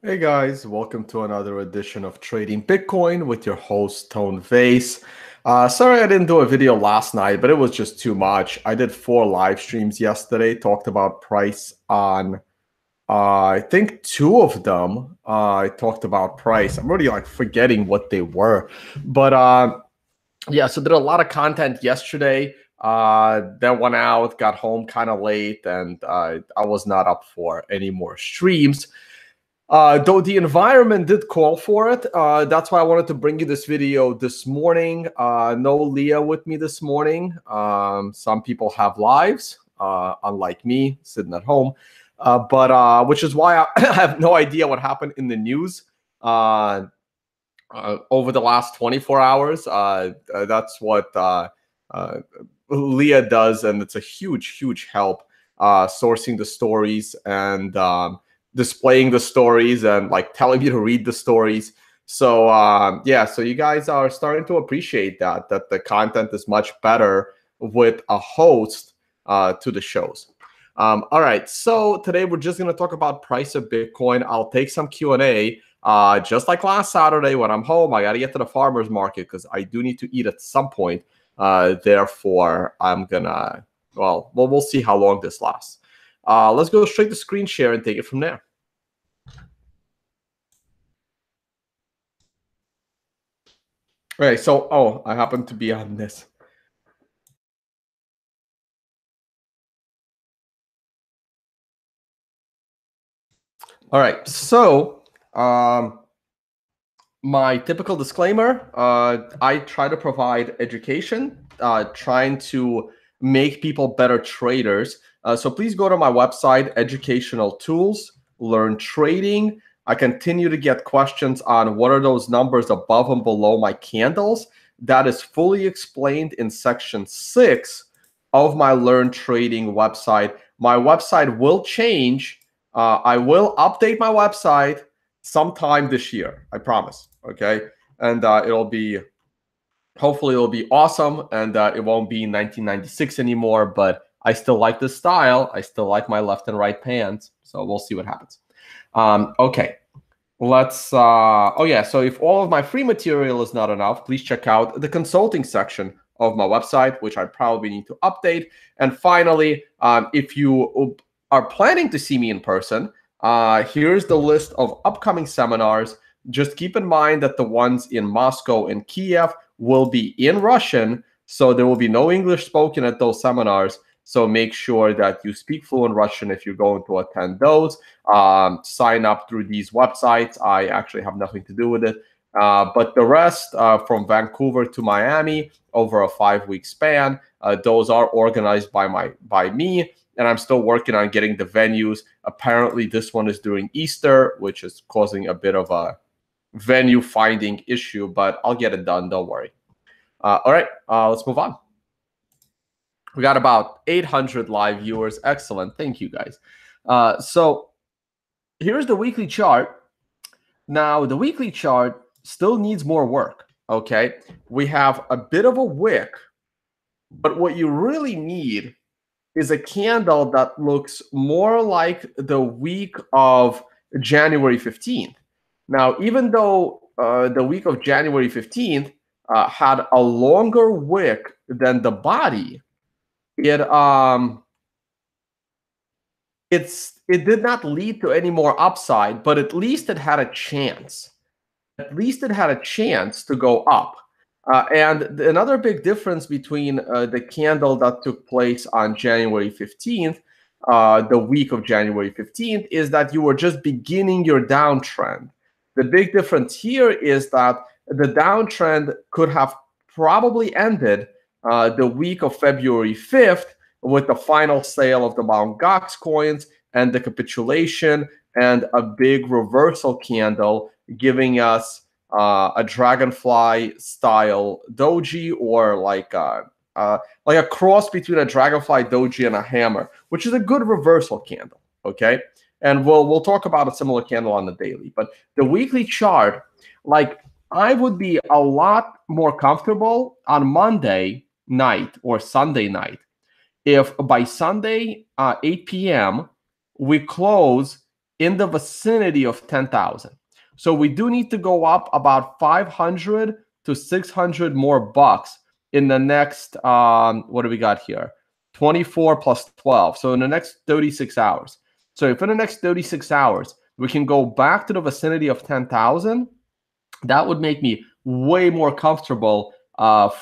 Hey guys, welcome to another edition of Trading Bitcoin with your host Tone Vase. Sorry I didn't do a video last night, but it was just too much. I did 4 live streams yesterday, talked about price on I think 2 of them. I talked about price. I'm already like forgetting what they were, but yeah, so did a lot of content yesterday. Then went out, got home kind of late, and I was not up for any more streams. Though the environment did call for it, that's why I wanted to bring you this video this morning. No Leah with me this morning. Some people have lives, unlike me, sitting at home. But which is why I have no idea what happened in the news over the last 24 hours. That's what Leah does, and it's a huge, huge help sourcing the stories and displaying the stories and like telling you to read the stories. So yeah, so you guys are starting to appreciate that the content is much better with a host to the shows. All right, so today we're just going to talk about price of Bitcoin. I'll take some Q&A. Just like last Saturday when I'm home, I got to get to the farmer's market because I do need to eat at some point. Therefore, I'm going to, well, we'll see how long this lasts. Let's go straight to screen share and take it from there. Okay, so, I happen to be on this. All right, so my typical disclaimer, I try to provide education, trying to make people better traders. So please go to my website, Educational Tools, Learn Trading. I continue to get questions on what are those numbers above and below my candles. That is fully explained in section 6 of my Learn Trading website. My website will change. I will update my website sometime this year, I promise. Okay, and hopefully it'll be awesome, and it won't be 1996 anymore. But I still like this style. I still like my left and right pants. So we'll see what happens. Okay, let's. Oh yeah. So if all of my free material is not enough, please check out the consulting section of my website, which I probably need to update. And finally, if you are planning to see me in person, here's the list of upcoming seminars. Just keep in mind that the ones in Moscow and Kiev will be in Russian, so there will be no English spoken at those seminars. So make sure that you speak fluent Russian if you're going to attend those. Sign up through these websites. I actually have nothing to do with it. But the rest, from Vancouver to Miami, over a 5-week span, those are organized by me. And I'm still working on getting the venues. Apparently, this one is during Easter, which is causing a bit of a venue finding issue, but I'll get it done. Don't worry. All right, let's move on. We got about 800 live viewers. Excellent. Thank you, guys. So here's the weekly chart. Now, the weekly chart still needs more work. Okay, we have a bit of a wick, but what you really need is a candle that looks more like the week of January 15th. Now, even though the week of January 15th had a longer wick than the body, it did not lead to any more upside, but at least it had a chance. At least it had a chance to go up. And another big difference between the candle that took place on January 15th, the week of January 15th, is that you were just beginning your downtrend. The big difference here is that the downtrend could have probably ended the week of February 5th with the final sale of the Mt. Gox coins and the capitulation and a big reversal candle giving us a dragonfly style doji, or like a cross between a dragonfly doji and a hammer, which is a good reversal candle. Okay, and we'll talk about a similar candle on the daily. But the weekly chart, like, I would be a lot more comfortable on Monday night or Sunday night if by Sunday 8 p.m. we close in the vicinity of 10,000. So we do need to go up about 500 to 600 more bucks in the next, what do we got here? 24 plus 12. So in the next 36 hours. So if in the next 36 hours, we can go back to the vicinity of 10,000, that would make me way more comfortable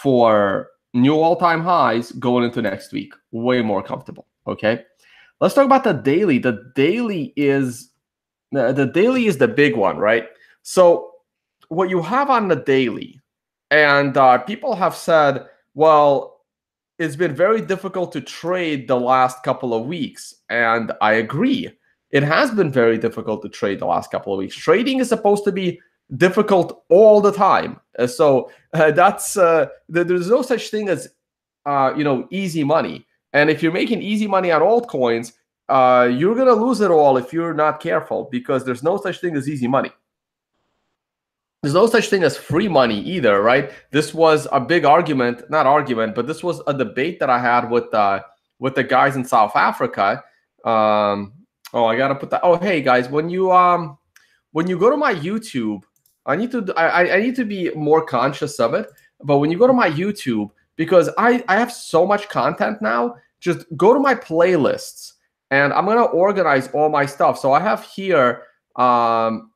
for new all-time highs going into next week. Way more comfortable, okay? Let's talk about the daily. The daily is the big one, right? So what you have on the daily, and people have said, well, it's been very difficult to trade the last couple of weeks. And I agree. It has been very difficult to trade the last couple of weeks. Trading is supposed to be difficult all the time. There's no such thing as easy money. And if you're making easy money on altcoins, you're gonna lose it all if you're not careful, because there's no such thing as easy money. There's no such thing as free money either, right? This was a big argument, not argument, but this was a debate that I had with the guys in South Africa. I gotta put that. Oh, hey guys, when you go to my YouTube, I need to be more conscious of it. But when you go to my YouTube, because I have so much content now, just go to my playlists, and I'm gonna organize all my stuff. So I have here,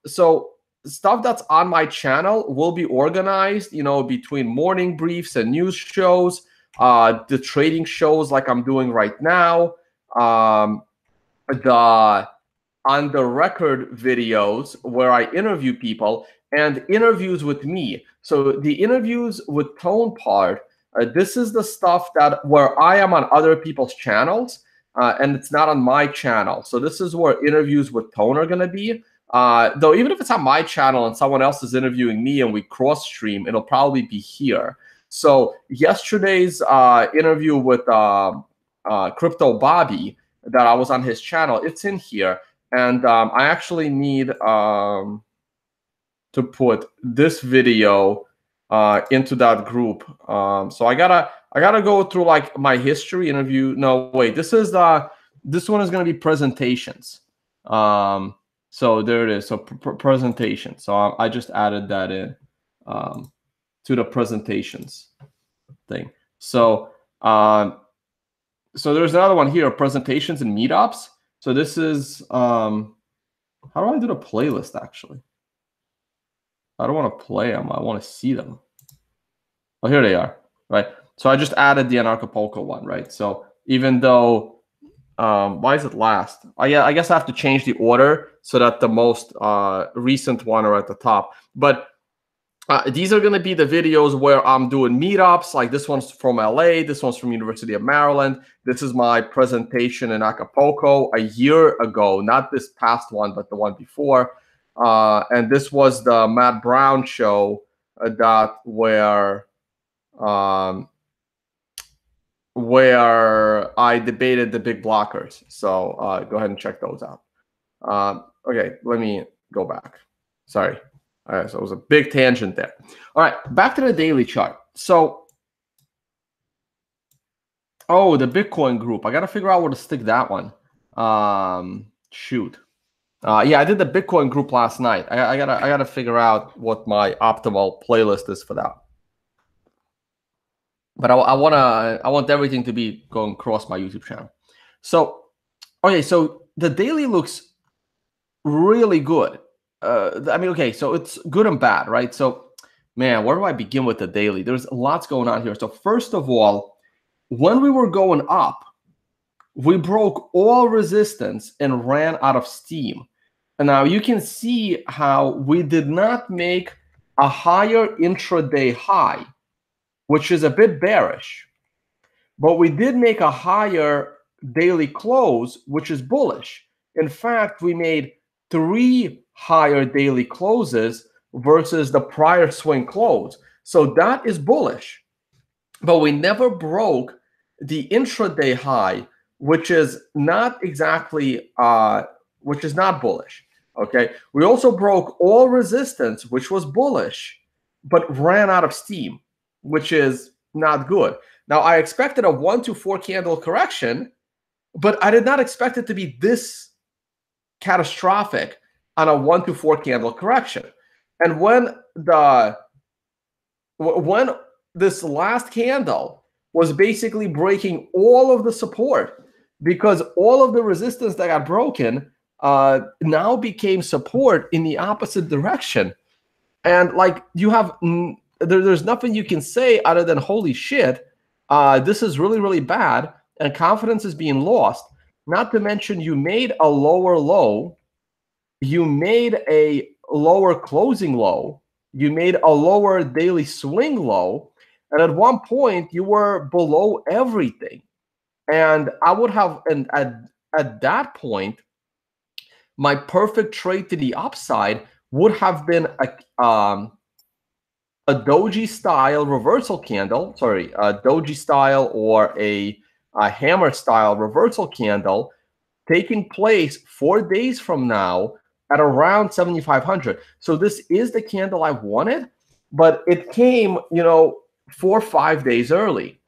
so stuff that's on my channel will be organized, between morning briefs and news shows, the trading shows like I'm doing right now, the on the record videos where I interview people, and interviews with me. So the interviews with Tone part, this is the stuff where I am on other people's channels, and it's not on my channel. So this is where interviews with Tone are going to be. Though even if it's on my channel and someone else is interviewing me and we cross stream, it'll probably be here. So yesterday's interview with Crypto Bobby that I was on his channel, it's in here. And I actually need to put this video into that group. So I gotta go through like my history interview. No, wait, this one is gonna be presentations. So there it is. So presentation. So I just added that in to the presentations thing. So so there's another one here, presentations and meetups. So this is how do I do the playlist actually? I don't want to play them. I want to see them. Oh, here they are, right? So I just added the Anarchapulco one, right? So even though, why is it last? I guess I have to change the order so that the most recent one are at the top. But these are going to be the videos where I'm doing meetups. Like this one's from LA. This one's from University of Maryland. This is my presentation in Acapulco a year ago. Not this past one, but the one before. And this was the Matt Brown show where I debated the big blockers. So go ahead and check those out. Okay, let me go back. Sorry. All right, so it was a big tangent there. All right, back to the daily chart. So, the Bitcoin group. I got to figure out where to stick that one. Shoot. Yeah, I did the Bitcoin group last night. I gotta figure out what my optimal playlist is for that. But I want everything to be going across my YouTube channel. So, okay, so the daily looks really good. Okay, so it's good and bad, right? So, man, where do I begin with the daily? There's lots going on here. So first of all, when we were going up, we broke all resistance and ran out of steam. And now you can see how we did not make a higher intraday high, which is a bit bearish. But we did make a higher daily close, which is bullish. In fact, we made 3 higher daily closes versus the prior swing close. So that is bullish. But we never broke the intraday high, which is not exactly, which is not bullish. Okay. We also broke all resistance, which was bullish, but ran out of steam, which is not good. Now, I expected a 1 to 4 candle correction, but I did not expect it to be this catastrophic on a 1 to 4 candle correction. And when this last candle was basically breaking all of the support, because all of the resistance that got broken now became support in the opposite direction. And like you have, there's nothing you can say other than holy shit, this is really, really bad, and confidence is being lost. Not to mention you made a lower low, you made a lower closing low, you made a lower daily swing low, and at one point you were below everything. And I would have, and at that point, my perfect trade to the upside would have been a doji style reversal candle, sorry, a doji style or a hammer style reversal candle taking place 4 days from now at around 7,500. So this is the candle I wanted, but it came, 4 or 5 days early.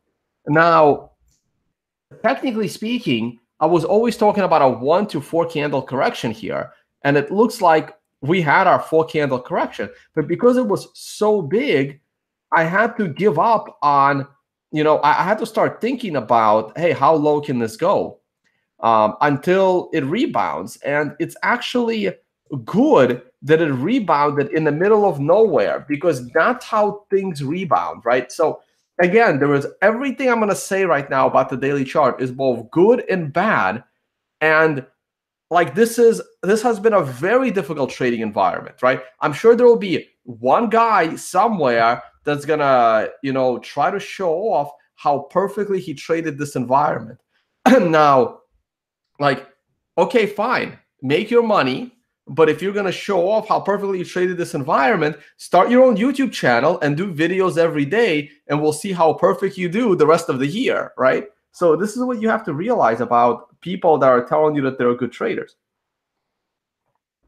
Now, technically speaking, I was always talking about a 1 to 4 candle correction here, and it looks like we had our 4 candle correction. But because it was so big, I had to give up on, I had to start thinking about, hey, how low can this go until it rebounds? And it's actually good that it rebounded in the middle of nowhere, because that's how things rebound, right? So again, there is everything I'm going to say right now about the daily chart is both good and bad. And like this has been a very difficult trading environment, right? I'm sure there will be one guy somewhere that's going to, try to show off how perfectly he traded this environment. Now, like, okay, fine, make your money. But if you're going to show off how perfectly you traded this environment, start your own YouTube channel and do videos every day, and we'll see how perfect you do the rest of the year, right? So this is what you have to realize about people that are telling you that they're good traders.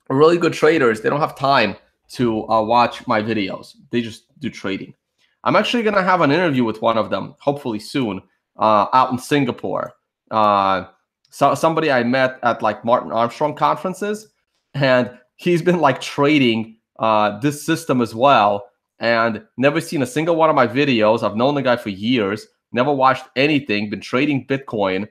Really good traders, they don't have time to watch my videos. They just do trading. I'm actually going to have an interview with one of them, hopefully soon, out in Singapore. So somebody I met at like Martin Armstrong conferences, and he's been like trading this system as well, and never seen a single one of my videos. I've known the guy for years, never watched anything, been trading Bitcoin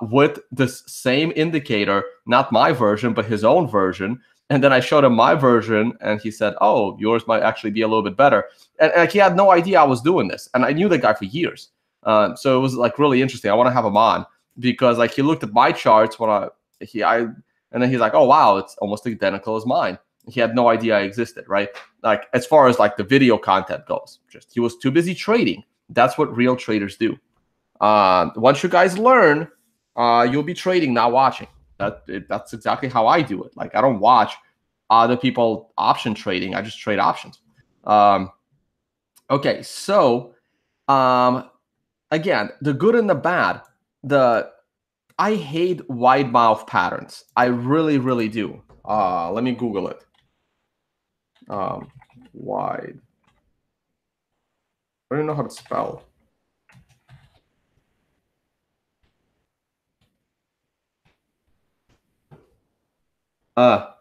with this same indicator, not my version, but his own version. And then I showed him my version, and he said, oh, yours might actually be a little bit better. And he had no idea I was doing this. And I knew the guy for years. So it was like really interesting. I want to have him on, because like he looked at my charts and then he's like, oh, wow, it's almost identical as mine. He had no idea I existed, right? Like as far as like the video content goes, just he was too busy trading. That's what real traders do. Once you guys learn, you'll be trading, not watching. That's exactly how I do it. Like I don't watch other people option trading. I just trade options. Okay, so again, the good and the bad. I hate wide mouth patterns. I really, really do. Let me Google it. Wide. I don't know how to spell. God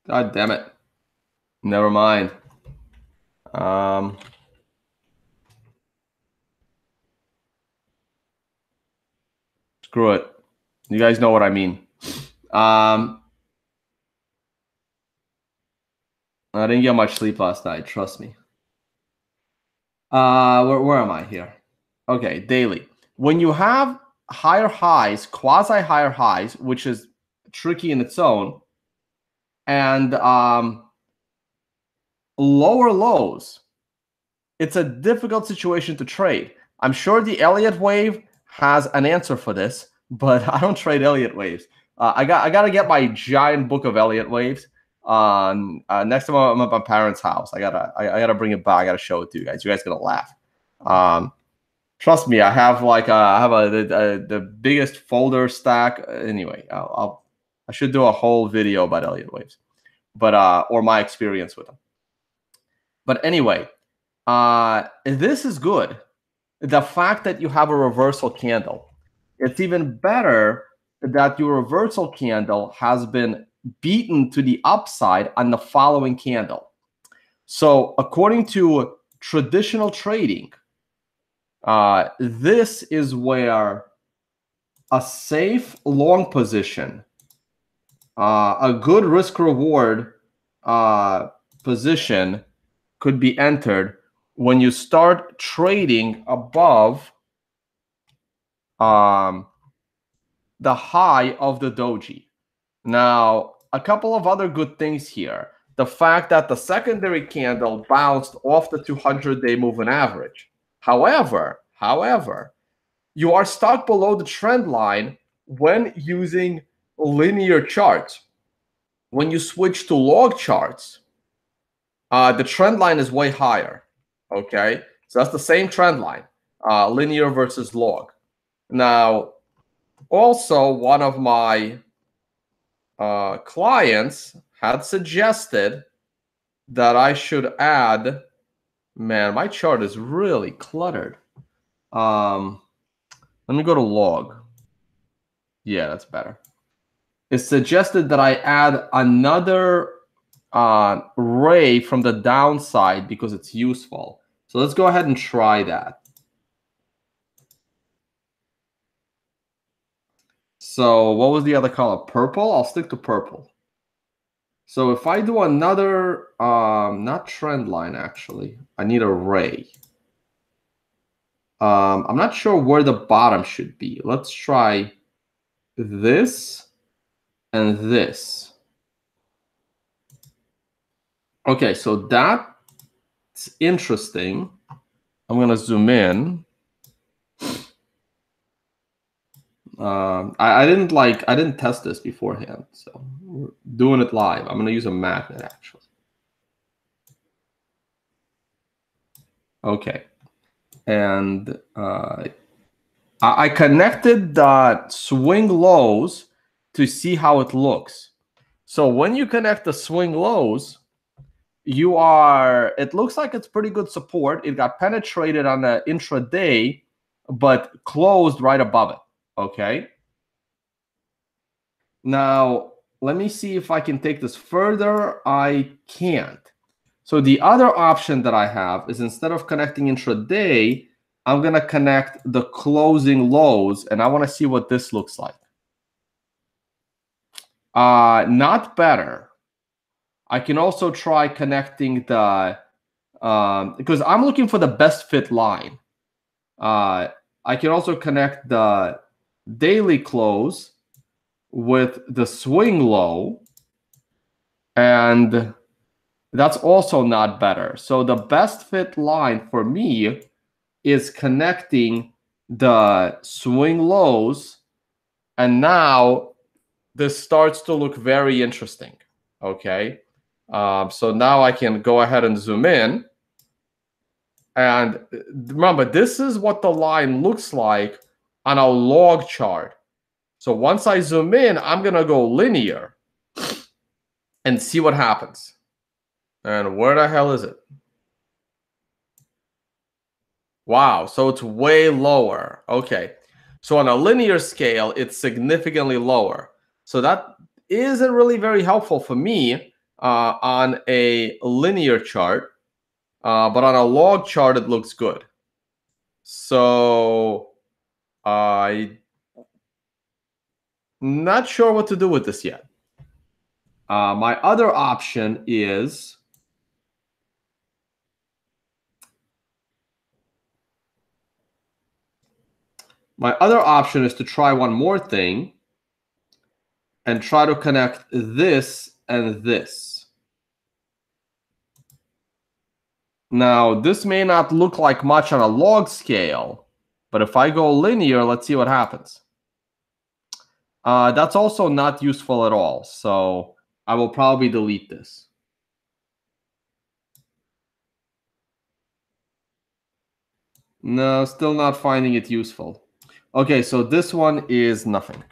damn it. Never mind. Screw it. You guys know what I mean. I didn't get much sleep last night, trust me. Where am I here? Okay, daily. When you have higher highs, quasi higher highs, which is tricky in its own, and lower lows, it's a difficult situation to trade. I'm sure the Elliott wave has an answer for this, but I don't trade Elliott waves. I got to get my giant book of Elliott waves. Next time I'm at my parents' house, I gotta bring it back. I gotta show it to you guys. You guys gonna laugh. Trust me, I have like the biggest folder stack. Anyway, I should do a whole video about Elliott waves, but or my experience with them. But anyway, this is good. The fact that you have a reversal candle, it's even better that your reversal candle has been beaten to the upside on the following candle. So according to traditional trading, this is where a safe long position, a good risk reward position could be entered when you start trading above the high of the doji. Now, a couple of other good things here. The fact that the secondary candle bounced off the 200-day moving average. However, you are stuck below the trend line when using linear charts. When you switch to log charts, the trend line is way higher. Okay, so that's the same trend line, linear versus log. Now, also one of my clients had suggested that I should add. Man, my chart is really cluttered. Let me go to log. Yeah, that's better. It suggested that I add another ray from the downside because it's useful. So let's go ahead and try that. So what was the other color? Purple? I'll stick to purple. So if I do another, not trend line actually, I need a ray. I'm not sure where the bottom should be. Let's try this and this. Okay, so that's interesting. I'm gonna zoom in. I didn't test this beforehand, so we're doing it live. I'm gonna use a magnet actually. Okay, and I connected the swing lows to see how it looks. So when you connect the swing lows, it looks like it's pretty good support. It got penetrated on the intraday, but closed right above it. Okay. Now, let me see if I can take this further. I can't. So the other option that I have is instead of connecting intraday, I'm going to connect the closing lows, and I want to see what this looks like. Not better. I can also try connecting the, because I'm looking for the best fit line. I can also connect the daily close with the swing low, and that's also not better. So the best fit line for me is connecting the swing lows, and now this starts to look very interesting. Okay, so now I can go ahead and zoom in, and remember, this is what the line looks like on a log chart. So once I zoom in, I'm gonna go linear and see what happens. And where the hell is it? Wow, so it's way lower. Okay, so on a linear scale, it's significantly lower. So that isn't really very helpful for me on a linear chart, but on a log chart, it looks good. So I'm not sure what to do with this yet. My other option is to try one more thing and try to connect this and this. Now, this may not look like much on a log scale, but if I go linear, let's see what happens. That's also not useful at all, so I will probably delete this. No, still not finding it useful. Okay, so this one is nothing.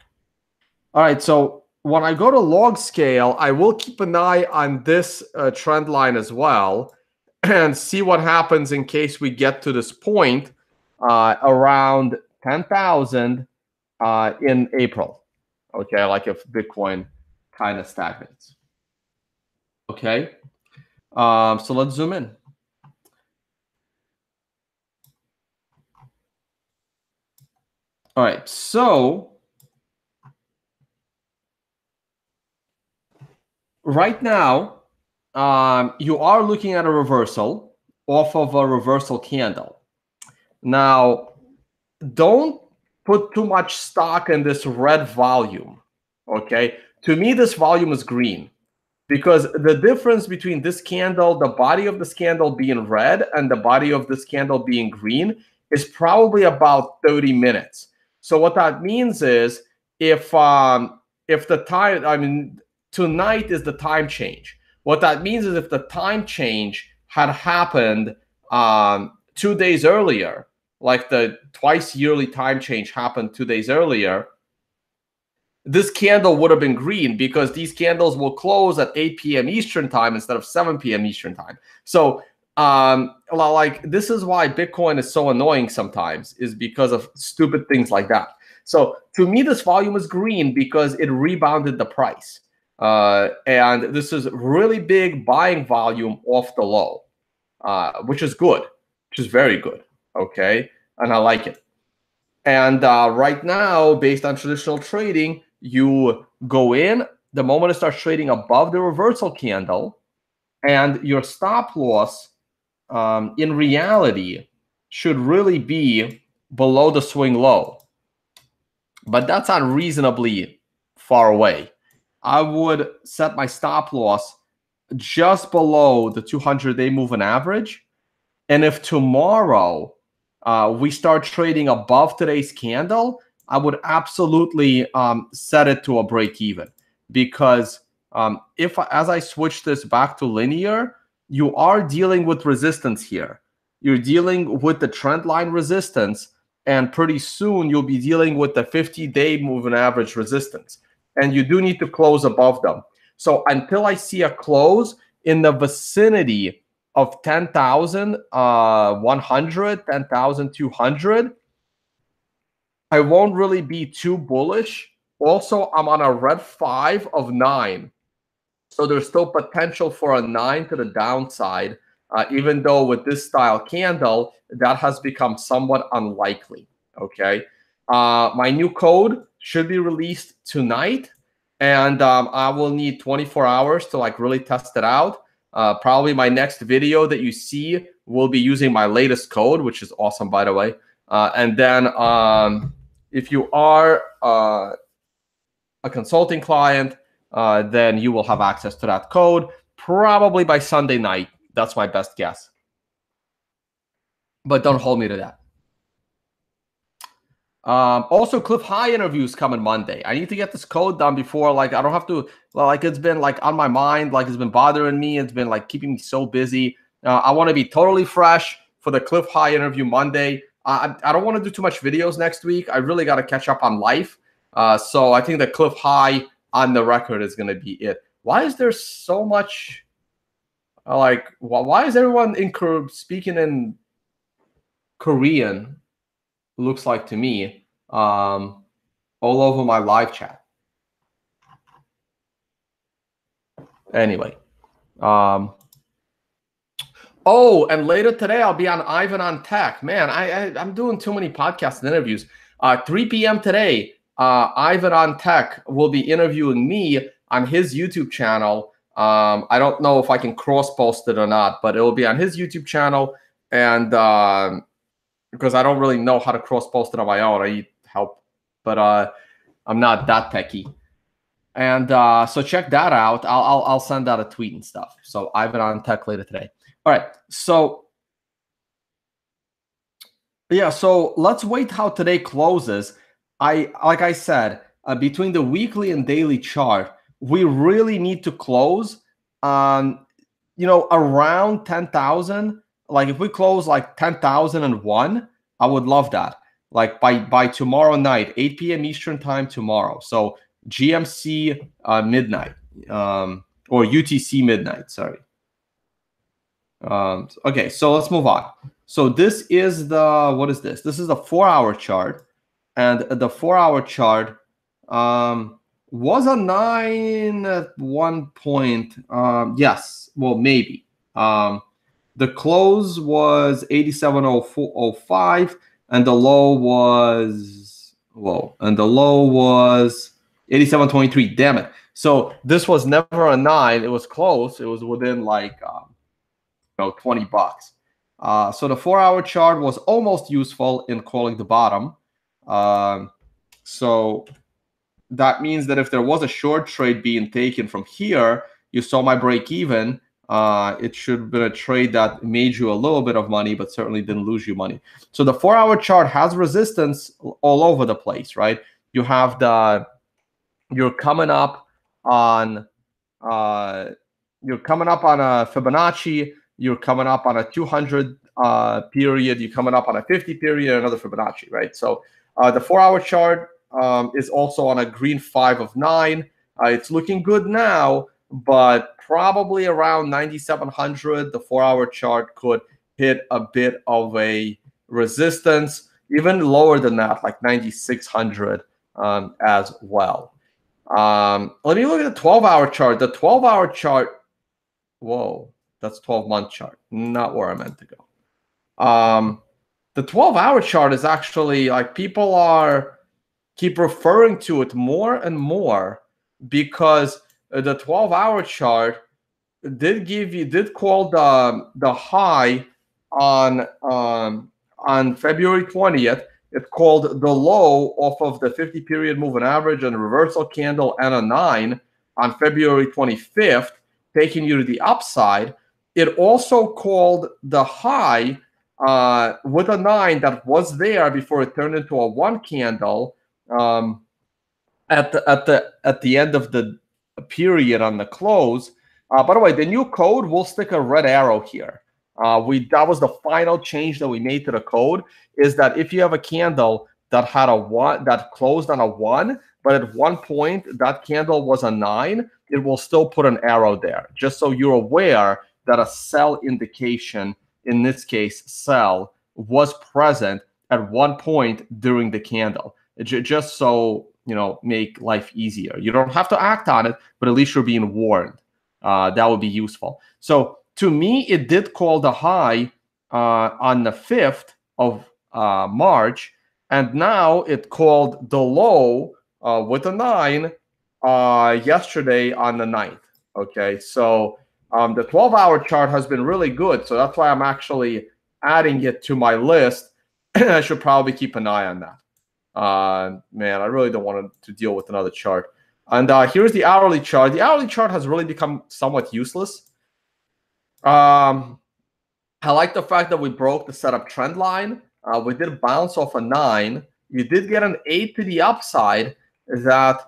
All right, so when I go to log scale, I will keep an eye on this trend line as well and see what happens in case we get to this point around 10,000 in April. Okay, like if Bitcoin kind of stagnates. Okay, so let's zoom in. All right, so right now, you are looking at a reversal off of a reversal candle. Now, don't put too much stock in this red volume. Okay, to me, this volume is green because the difference between this candle, the body of this candle being red and the body of this candle being green is probably about 30 minutes. So what that means is if the time, I mean, tonight is the time change. What that means is if the time change had happened 2 days earlier, like the twice yearly time change happened 2 days earlier, this candle would have been green because these candles will close at 8 p.m. Eastern time instead of 7 p.m. Eastern time. So, like this is why Bitcoin is so annoying sometimes, is because of stupid things like that. So to me, this volume is green because it rebounded the price. And this is really big buying volume off the low, which is good, which is very good. Okay. And I like it. And right now, based on traditional trading, you go in the moment it starts trading above the reversal candle, and your stop loss in reality should really be below the swing low. But that's unreasonably far away. I would set my stop loss just below the 200-day moving average. And if tomorrow we start trading above today's candle, I would absolutely set it to a break even, because if as I switch this back to linear, you are dealing with resistance here. You're dealing with the trend line resistance, and pretty soon you'll be dealing with the 50-day moving average resistance, and you do need to close above them. So until I see a close in the vicinity of 10,100, 10,200, I won't really be too bullish. Also, I'm on a red 5 of 9. So there's still potential for a 9 to the downside, even though with this style candle, that has become somewhat unlikely. Okay. My new code should be released tonight, and I will need 24 hours to like really test it out. Probably my next video that you see will be using my latest code, which is awesome, by the way. And then if you are a consulting client, then you will have access to that code probably by Sunday night. That's my best guess. But don't hold me to that. Also, Cliff High interviews coming Monday. I need to get this code done before, like, I don't have to, like, it's been like on my mind, like it's been bothering me. It's been like keeping me so busy. I want to be totally fresh for the Cliff High interview Monday. I don't want to do too much videos next week. I really got to catch up on life. So I think the Cliff High on the record is going to be it. Why is there so much, like, why is everyone speaking in Korean? Looks like to me, all over my live chat. Anyway, oh, and later today I'll be on Ivan on Tech. Man, I'm doing too many podcasts and interviews. 3 p.m. today, Ivan on Tech will be interviewing me on his YouTube channel. I don't know if I can cross post it or not, but it will be on his YouTube channel, and because I don't really know how to cross post it on my own. I need help, but I'm not that techie. And so check that out. I'll send out a tweet and stuff. So Ivan on Tech later today. All right. So yeah. So let's wait how today closes. Like I said, between the weekly and daily chart, we really need to close on, around 10,000. Like if we close like 10,001, I would love that. Like by tomorrow night, 8 p.m. Eastern time tomorrow. So GMC midnight, or UTC midnight. Sorry. Okay, so let's move on. So this is what is this? This is the 4-hour chart, and the 4-hour chart was a 9 at one point. Yes, well, maybe. The close was 87.05, and the low was 87.23. Damn it! So this was never a 9. It was close. It was within like 20 bucks. So the 4-hour chart was almost useful in calling the bottom. So that means that if there was a short trade being taken from here, you saw my break even. It should have been a trade that made you a little bit of money, but certainly didn't lose you money. So the 4-hour chart has resistance all over the place, right? You have you're coming up on a Fibonacci. You're coming up on a 200 period. You're coming up on a 50 period, another Fibonacci, right? So the 4-hour chart is also on a green 5 of 9. It's looking good now, but probably around 9,700, the 4-hour chart could hit a bit of a resistance, even lower than that, like 9,600 as well. Let me look at the 12-hour chart. The 12-hour chart, whoa, that's 12-month chart, not where I meant to go. The 12-hour chart is actually like people keep referring to it more and more because the 12-hour chart did call the high on February 20th. It called the low off of the 50 period moving average and a reversal candle and a 9 on February 25th, taking you to the upside. It also called the high with a 9 that was there before it turned into a 1 candle at the end of the period on the close. By the way, the new code will stick a red arrow here. That was the final change that we made to the code, is that if you have a candle that had a 1 that closed on a 1, but at one point that candle was a 9, it will still put an arrow there, just so you're aware that a sell indication, in this case sell, was present at one point during the candle. Just so make life easier. You don't have to act on it, but at least you're being warned. That would be useful. So to me, it did call the high on the 5th of March, and now it called the low with a 9 yesterday on the 9th. Okay, so the 12-hour chart has been really good, so that's why I'm actually adding it to my list. I should probably keep an eye on that. Man, I really don't want to deal with another chart. And here's the hourly chart. The hourly chart has really become somewhat useless. I like the fact that we broke the setup trend line. We did bounce off a 9. You did get an 8 to the upside that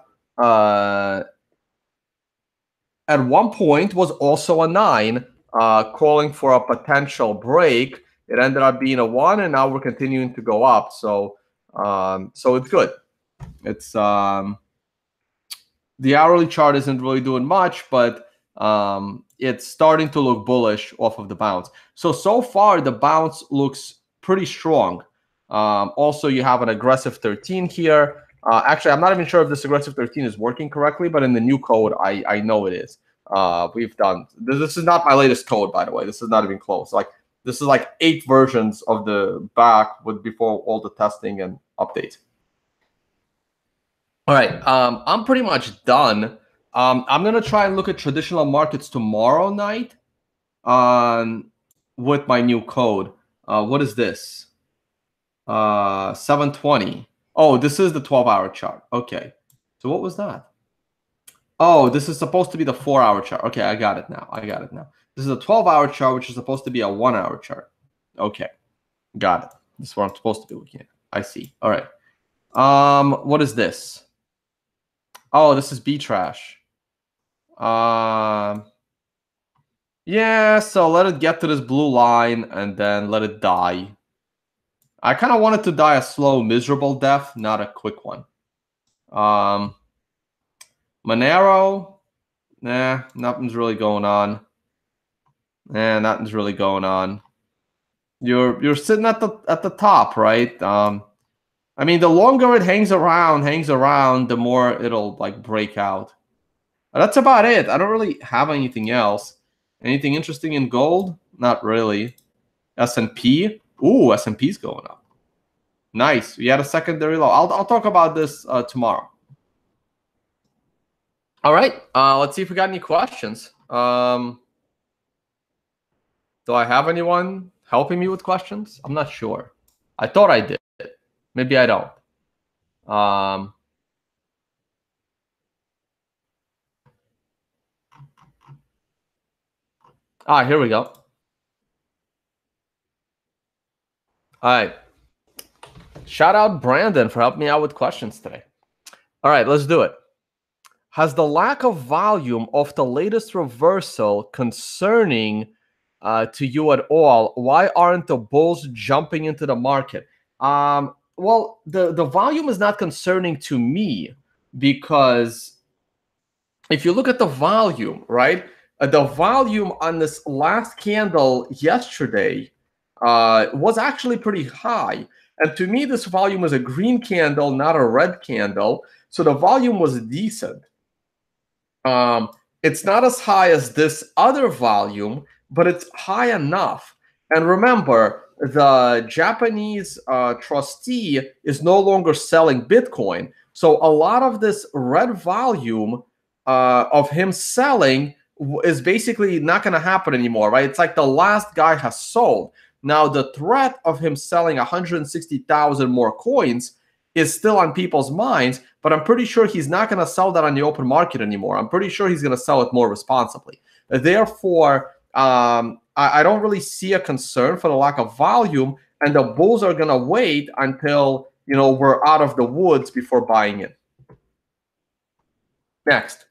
at one point was also a 9, calling for a potential break. It ended up being a 1, and now we're continuing to go up. So it's good. It's the hourly chart isn't really doing much, but it's starting to look bullish off of the bounce. So far, the bounce looks pretty strong. Also, you have an aggressive 13 here. Actually, I'm not even sure if this aggressive 13 is working correctly, but in the new code, I know it is. We've done this is not my latest code, by the way. This is not even close. This is like 8 versions of the back before all the testing and updates. All right, I'm pretty much done. I'm gonna try and look at traditional markets tomorrow night with my new code. What is this? 720. Oh, this is the 12-hour chart. Okay, so what was that? Oh, this is supposed to be the 4-hour chart. Okay, I got it now. This is a 12-hour chart, which is supposed to be a 1-hour chart. Okay, got it. This is what I'm supposed to be looking at. I see. All right. What is this? Oh, this is B-Trash. Yeah, so let it get to this blue line and then let it die. I kind of want it to die a slow, miserable death, not a quick one. Monero, nah, nothing's really going on. Nothing's really going on. You're sitting at the top, right? I mean, the longer it hangs around, the more it'll like break out. That's about it. I don't really have anything else. Anything interesting in gold? Not really. S&P? Ooh, S&P's going up. Nice. We had a secondary low. I'll talk about this tomorrow. All right. Let's see if we got any questions. Do I have anyone helping me with questions? I'm not sure. I thought I did. Maybe I don't. Here we go. All right. Shout out Brandon for helping me out with questions today. All right, let's do it. Has the lack of volume of the latest reversal concerning to you at all? Why aren't the bulls jumping into the market? Well, the volume is not concerning to me because if you look at the volume, right? The volume on this last candle yesterday was actually pretty high. And to me, this volume was a green candle, not a red candle. So the volume was decent. It's not as high as this other volume, but it's high enough. And remember, the Japanese trustee is no longer selling Bitcoin. So a lot of this red volume of him selling is basically not going to happen anymore, right? It's like the last guy has sold. Now, the threat of him selling 160,000 more coins is still on people's minds, but I'm pretty sure he's not going to sell that on the open market anymore. I'm pretty sure he's going to sell it more responsibly. Therefore, I don't really see a concern for the lack of volume, and the bulls are going to wait until we're out of the woods before buying in. Next,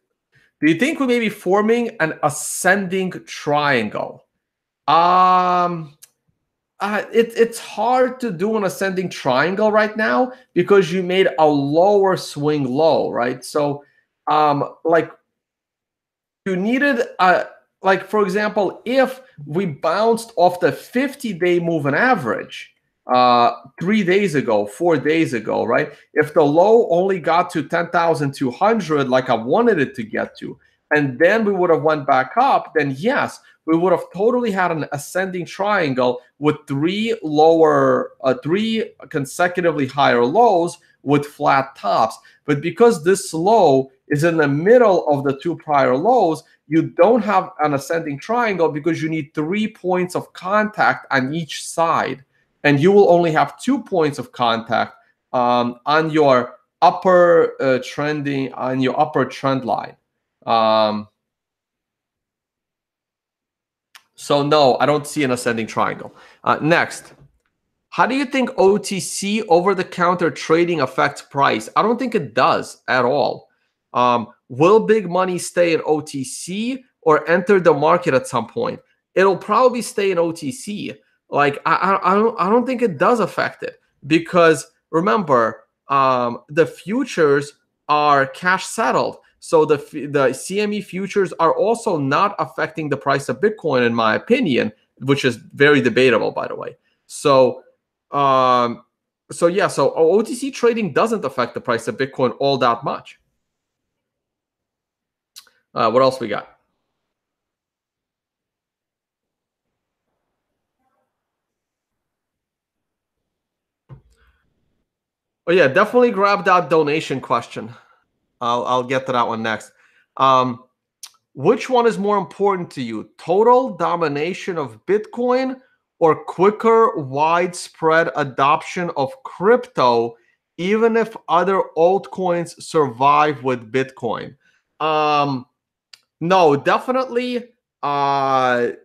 do you think we may be forming an ascending triangle? It's hard to do an ascending triangle right now because you made a lower swing low, right? So, like you needed like for example, if we bounced off the 50-day moving average 3 days ago, 4 days ago, right? If the low only got to 10,200 like I wanted it to get to, and then we would have went back up, then yes, we would have totally had an ascending triangle with three consecutively higher lows with flat tops. But because this low is in the middle of the two prior lows, you don't have an ascending triangle because you need 3 points of contact on each side. And you will only have 2 points of contact on your upper trend line. So no, I don't see an ascending triangle. Next, how do you think OTC, over-the-counter trading, affects price? I don't think it does at all. Will big money stay in OTC or enter the market at some point? It'll probably stay in OTC. Like I don't think it does affect it because remember, the futures are cash settled. So the CME futures are also not affecting the price of Bitcoin, in my opinion, which is very debatable, by the way. So, so OTC trading doesn't affect the price of Bitcoin all that much. What else we got? Oh yeah, definitely grab that donation question. I'll get to that one next. Which one is more important to you? Total domination of Bitcoin or quicker widespread adoption of crypto, even if other altcoins survive with Bitcoin? No, definitely the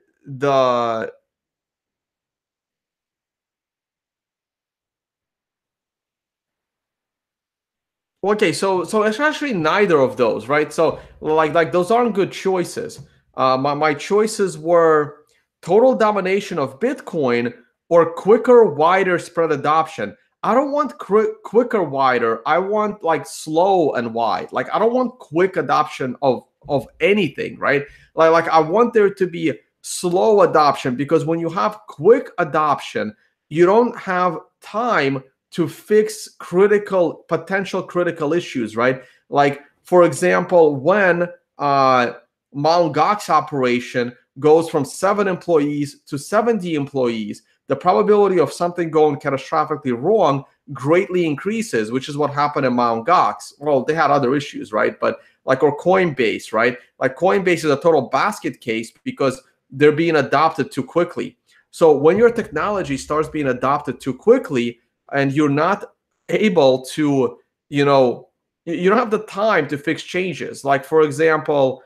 Okay, so it's actually neither of those, right? So like those aren't good choices. My choices were total domination of Bitcoin or quicker, wider spread adoption. I don't want quicker, wider. I want like slow and wide. Like I don't want quick adoption of anything, right? Like I want there to be slow adoption because when you have quick adoption, you don't have time to fix potential critical issues, right? Like, for example, when Mt. Gox operation goes from 7 employees to 70 employees, the probability of something going catastrophically wrong greatly increases, which is what happened in Mt. Gox. Well, they had other issues, right? But like, or Coinbase, right? Like, Coinbase is a total basket case because they're being adopted too quickly. So when your technology starts being adopted too quickly and you're not able to, you don't have the time to fix changes. Like, for example,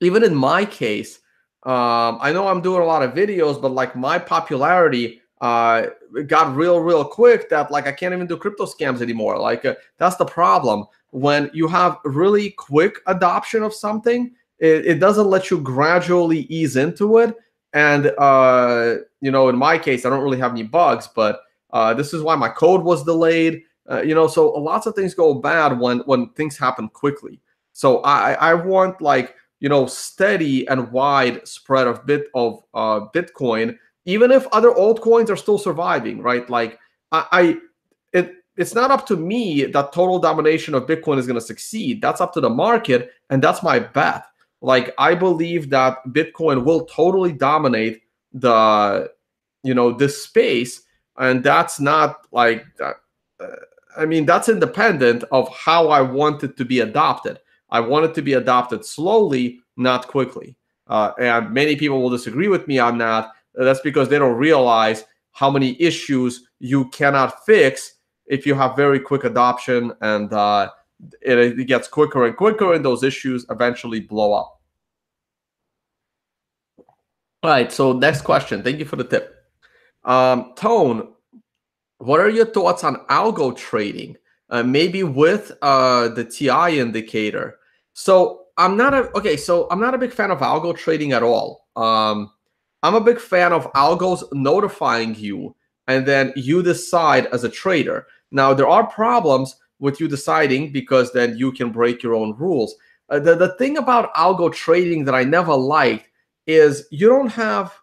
even in my case, I know I'm doing a lot of videos, but like, my popularity got real quick that like I can't even do crypto scams anymore. Like, that's the problem. When you have really quick adoption of something, it doesn't let you gradually ease into it. And in my case, I don't really have any bugs, but this is why my code was delayed. So lots of things go bad when things happen quickly. So I want, like, steady and wide spread of Bitcoin, even if other altcoins are still surviving, right? Like, it's not up to me that total domination of Bitcoin is going to succeed. That's up to the market, and that's my bet. Like, I believe that Bitcoin will totally dominate this space, and that's not like that. That's independent of how I want it to be adopted. I want it to be adopted slowly, not quickly. And many people will disagree with me on that. That's because they don't realize how many issues you cannot fix if you have very quick adoption, and it gets quicker and quicker, and those issues eventually blow up. All right, so next question. Thank you for the tip. Tone, what are your thoughts on algo trading? Maybe with the TI indicator. So I'm not a big fan of algo trading at all. I'm a big fan of algos notifying you, and then you decide as a trader. Now, there are problems with you deciding, because then you can break your own rules. The thing about algo trading that I never liked is you don't have,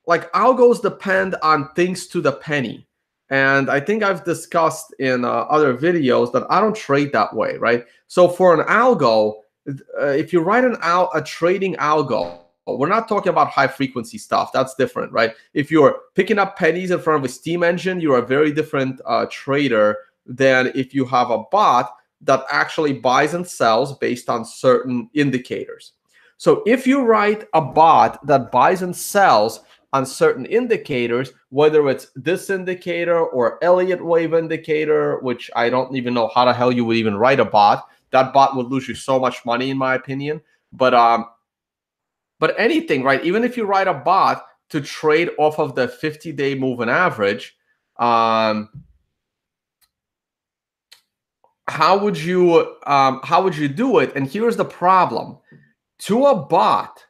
like, algos depend on things to the penny. And I think I've discussed in other videos that I don't trade that way, right? So for an algo, if you write a trading algo, we're not talking about high frequency stuff. That's different, right? If you're picking up pennies in front of a steam engine, you're a very different trader than if you have a bot that actually buys and sells based on certain indicators. So if you write a bot that buys and sells on certain indicators, whether it's this indicator or Elliott wave indicator, which I don't even know how the hell you would even write a bot. That bot would lose you so much money, in my opinion. But anything, right? Even if you write a bot to trade off of the 50-day moving average, how would you do it? And here's the problem: to a bot,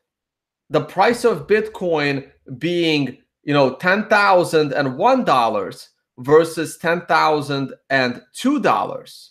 the price of Bitcoin being $10,001 versus $10,002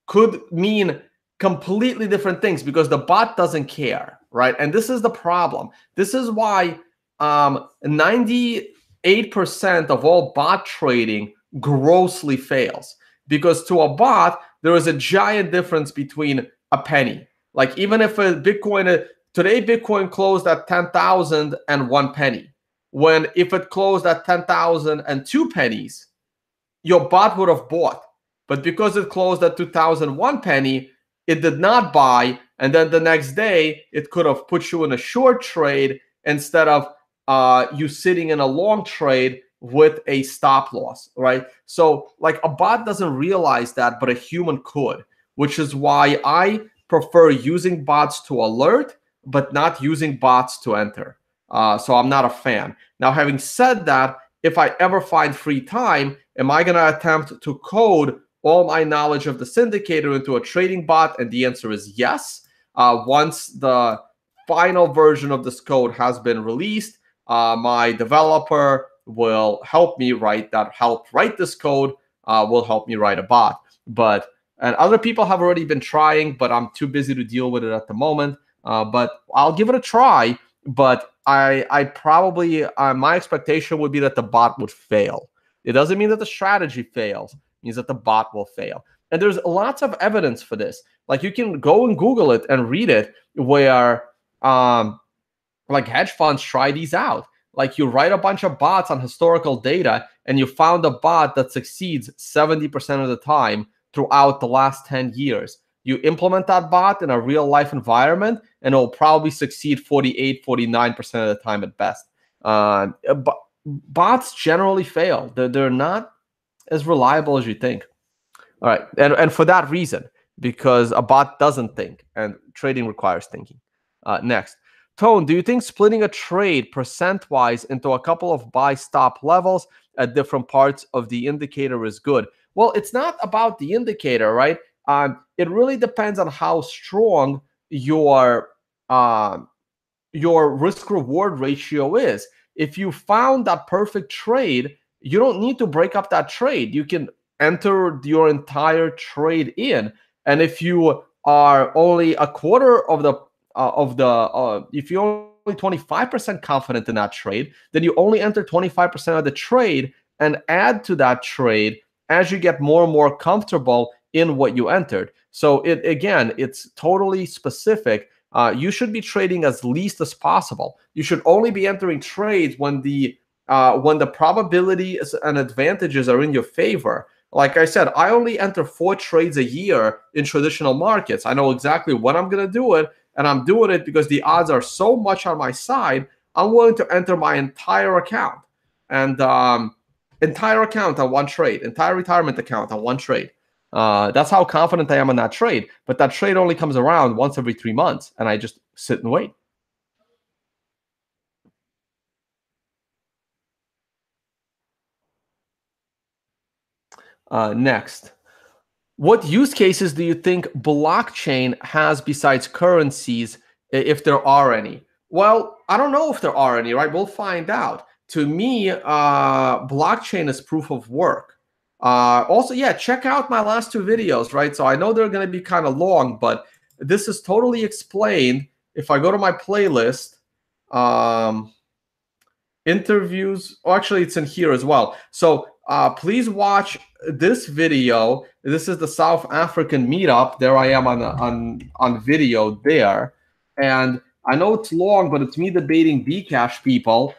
could mean completely different things, because the bot doesn't care, right? And this is the problem. This is why 98% of all bot trading grossly fails, because to a bot there is a giant difference between a penny. Like, even if today Bitcoin closed at 10,001 penny, when if it closed at 10,002 pennies, your bot would have bought. But because it closed at 2001 penny, it did not buy. And then the next day, it could have put you in a short trade instead of you sitting in a long trade with a stop loss, right? So, like, a bot doesn't realize that, but a human could, which is why I prefer using bots to alert, but not using bots to enter. So I'm not a fan. Now, having said that, if I ever find free time, am I going to attempt to code all my knowledge of the syndicator into a trading bot? And the answer is yes. Once the final version of this code has been released, my developer will help me write this code, will help me write a bot. And other people have already been trying, but I'm too busy to deal with it at the moment. But I'll give it a try. But I probably, my expectation would be that the bot would fail. It doesn't mean that the strategy fails. It means that the bot will fail. And there's lots of evidence for this. Like you can go and Google it and read it where like hedge funds try these out. Like you write a bunch of bots on historical data and you found a bot that succeeds 70% of the time throughout the last 10 years. You implement that bot in a real life environment and it'll probably succeed 48, 49% of the time at best. But bots generally fail. They're not as reliable as you think. All right. And for that reason, because a bot doesn't think and trading requires thinking. Next. Tone, do you think splitting a trade percent-wise into a couple of buy stop levels at different parts of the indicator is good? Well, it's not about the indicator, right? It really depends on how strong your risk reward ratio is. If you found that perfect trade, you don't need to break up that trade. You can enter your entire trade in. And if you are only a quarter of the if you're only 25% confident in that trade, then you only enter 25% of the trade and add to that trade as you get more and more comfortable in what you entered. So it's totally specific. You should be trading as least as possible. You should only be entering trades when the probabilities and advantages are in your favor. Like I said, I only enter 4 trades a year in traditional markets. I know exactly when I'm going to do it, and I'm doing it because the odds are so much on my side. I'm willing to enter my entire account and entire account on one trade, entire retirement account on one trade. That's how confident I am in that trade. But that trade only comes around once every 3 months, and I just sit and wait. Next. What use cases do you think blockchain has besides currencies, if there are any? Well, I don't know if there are any, right? We'll find out. To me, blockchain is proof of work. Also, yeah, check out my last 2 videos, right? So I know they're going to be kind of long, but this is totally explained. If I go to my playlist, interviews, actually it's in here as well. So please watch this video. This is the South African meetup. There I am on video there. And I know it's long, but it's me debating Bcash people.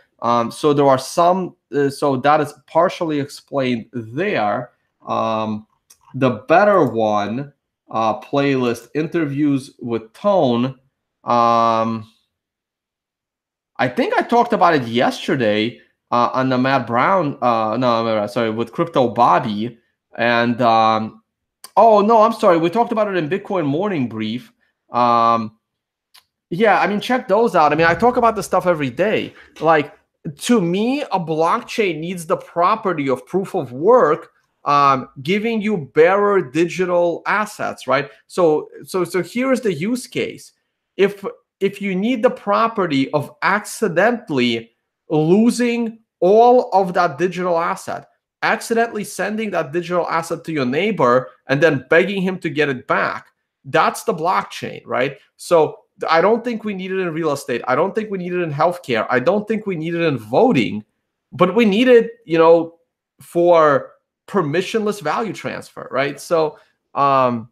So there are some, so that is partially explained there. The better one, playlist, interviews with Tone. I think I talked about it yesterday on the Matt Brown. No, sorry, with Crypto Bobby. And oh no, I'm sorry. We talked about it in Bitcoin Morning Brief. Yeah, I mean, check those out. I mean, I talk about this stuff every day. Like, to me, a blockchain needs the property of proof of work, giving you bearer digital assets, right? So here's the use case. If you need the property of accidentally losing all of that digital asset, accidentally sending that digital asset to your neighbor and then begging him to get it back, that's the blockchain, right? So I don't think we need it in real estate. I don't think we need it in healthcare. I don't think we need it in voting, but we need it, for permissionless value transfer, right? So I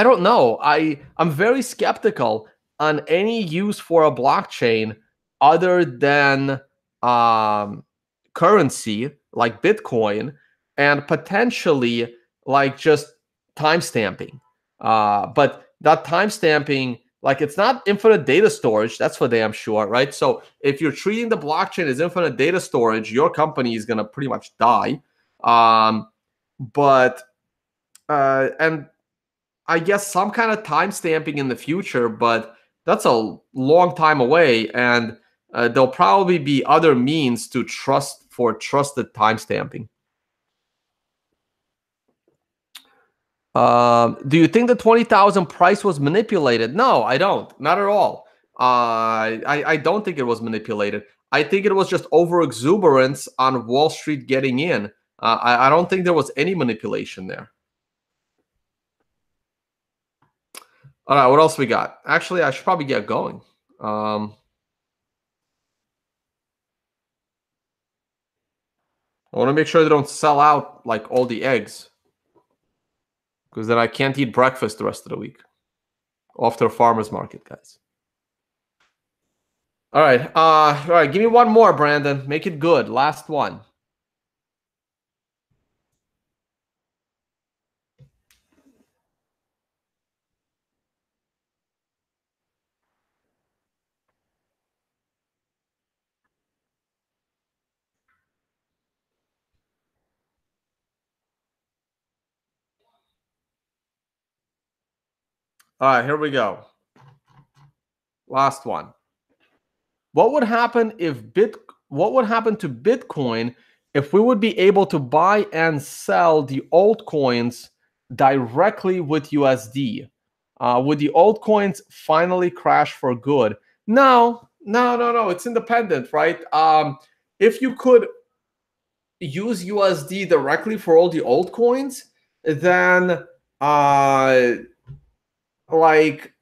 don't know. I'm very skeptical on any use for a blockchain other than currency like Bitcoin and potentially like just timestamping. But that timestamping, like, it's not infinite data storage. That's for damn sure, right? So if you're treating the blockchain as infinite data storage, your company is going to pretty much die. And I guess some kind of timestamping in the future, but that's a long time away, and there'll probably be other means to trusted timestamping. Do you think the 20,000 price was manipulated? No, I don't. Not at all. I don't think it was manipulated. I think it was just over exuberance on Wall Street getting in. I don't think there was any manipulation there. All right, what else we got? Actually, I should probably get going. Hold I want to make sure they don't sell out like all the eggs, because then I can't eat breakfast the rest of the week after farmer's market, guys. All right. All right. Give me one more, Brandon. Make it good. Last one. All right. Here we go. Last one. What would happen what would happen to Bitcoin if we would be able to buy and sell the altcoins directly with USD? Would the altcoins finally crash for good? No, no, no, no. It's independent, right? If you could use USD directly for all the altcoins, then like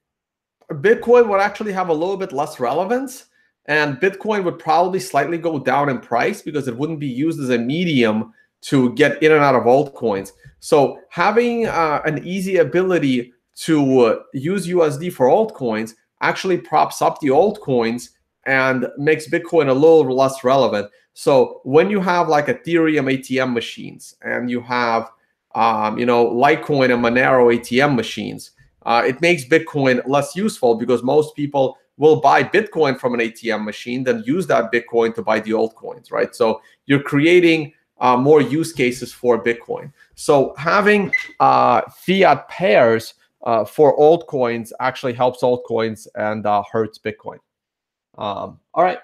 Bitcoin would actually have a little bit less relevance, and Bitcoin would probably slightly go down in price because it wouldn't be used as a medium to get in and out of altcoins. So having an easy ability to use USD for altcoins actually props up the altcoins and makes Bitcoin a little less relevant. So when you have like Ethereum ATM machines and you have Litecoin and Monero ATM machines, it makes Bitcoin less useful because most people will buy Bitcoin from an ATM machine, then use that Bitcoin to buy the altcoins, right? So you're creating more use cases for Bitcoin. So having fiat pairs for altcoins actually helps altcoins and hurts Bitcoin. All right.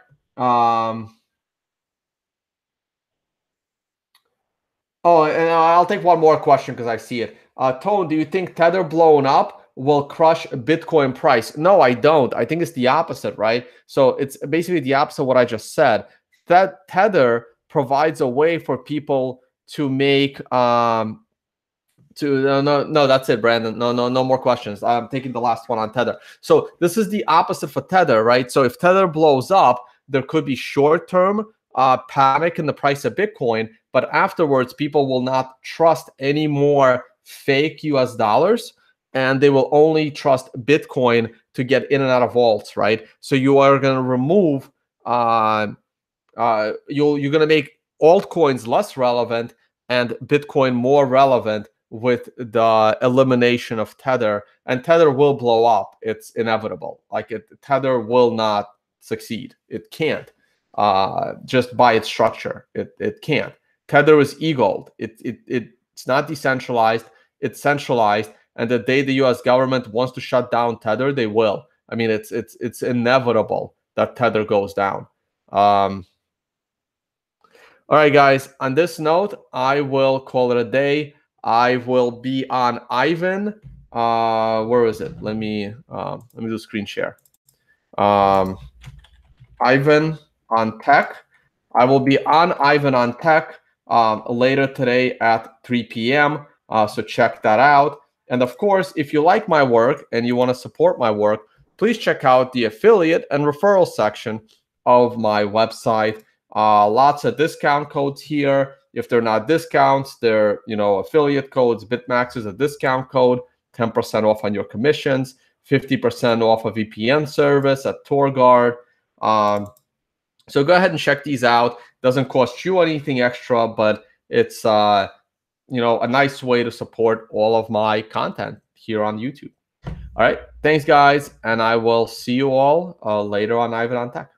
Oh, and I'll take one more question because I see it. Tone, do you think Tether blown up will crush Bitcoin price? No, I don't. I think it's the opposite, right? So it's basically the opposite of what I just said. That Tether provides a way for people to make no, that's it, Brandon. No more questions. I'm taking the last one on Tether. So this is the opposite for Tether, right? So if Tether blows up, there could be short-term panic in the price of Bitcoin, but afterwards people will not trust any more fake US dollars, and they will only trust Bitcoin to get in and out of vaults, right? So you are going to remove you're going to make altcoins less relevant and Bitcoin more relevant with the elimination of Tether, and Tether will blow up. It's inevitable. Tether will not succeed. It can't. Just by its structure, it can't. Tether is egoed. It's not decentralized. It's centralized. And the day the U.S. government wants to shut down Tether, they will. I mean, it's inevitable that Tether goes down. All right, guys. On this note, I will call it a day. I will be on Ivan. Where is it? Let me do screen share. Ivan on Tech. I will be on Ivan on Tech later today at 3 p.m. So check that out. And of course, if you like my work and you want to support my work, please check out the affiliate and referral section of my website. Lots of discount codes here. If they're not discounts, they're affiliate codes. Bitmax is a discount code, 10% off on your commissions, 50% off a VPN service at TorGuard. So go ahead and check these out. Doesn't cost you anything extra, but it's a nice way to support all of my content here on YouTube. All right, thanks guys, and I will see you all later on Ivan on Tech.